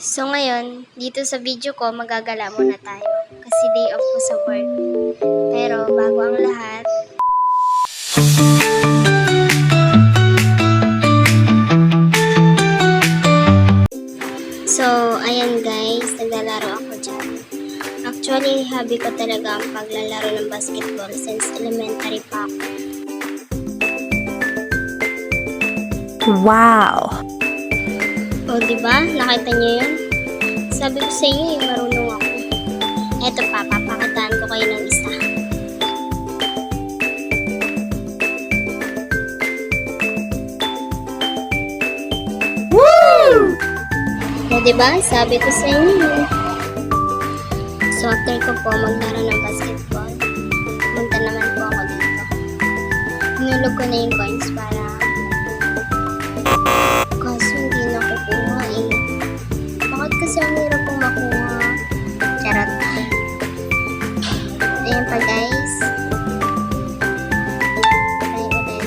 So ngayon, dito sa video ko, magagala muna tayo. Kasi day off ko sa work. Pero bago ang lahat, so ayan guys, naglalaro ako dyan. Actually, hobby ko talaga ang paglalaro ng basketball since elementary pa ako. Wow! O diba? Nakita niyo yun? Sabi ko sa inyo, marunong ako. Eto pa, papakitaan ko kayo ng isa. Woo! O diba? Sabi ko sa inyo. So after ko po maglaro ng basketball, pumunta naman po ako dito. Hinulog ko na yung coins para kaso hindi nakukuha eh. Bakit kasi ang hirap pong makuha? Charot. Ayan pa guys. Try ulit.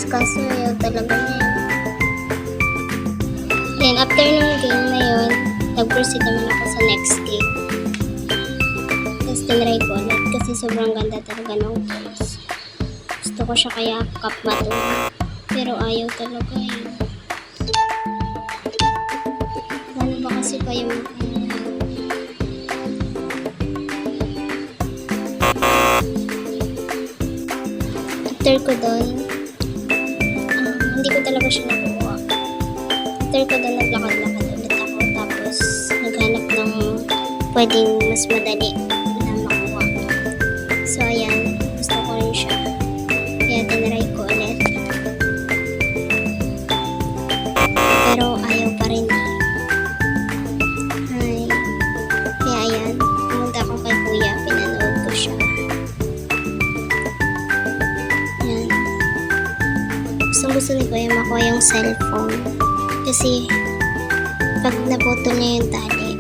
Kaso ayaw talaga niya. Then after ng game na yun, nag-proceed naman ako sa next game. Tapos tinry ko ulit kasi sobrang ganda talaga ng coins. Gusto ko siya kaya cup matulog. Pero ayaw talaga eh. Ano ba kasi pa yung after ko doon, hindi ko talaga siya nakuha. After ko doon, naglakad-lakad ulit ako. Tapos, naghanap ng pwedeng mas madali na makuha. So, ayan. Gusto ko rin siya. Kaya tinry ko ulit. Pero ayaw pa rin eh. Ay. Kaya ayan, pumunta ako kay kuya, pinanood ko siya. Ayan. Gusto ni kuya makuha yung cellphone. Kasi pag naputol niya yung tali,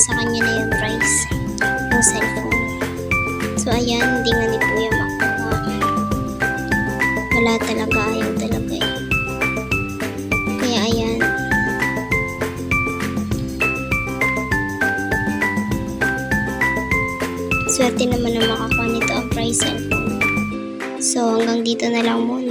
sa kanya na yung price ng cellphone. So ayan, hindi nga ni kuya makuha. Wala talaga, ayaw talaga eh. Kaya ayan. Swerte naman na makakuha nito ang prize cellphone. So hanggang dito na lang muna.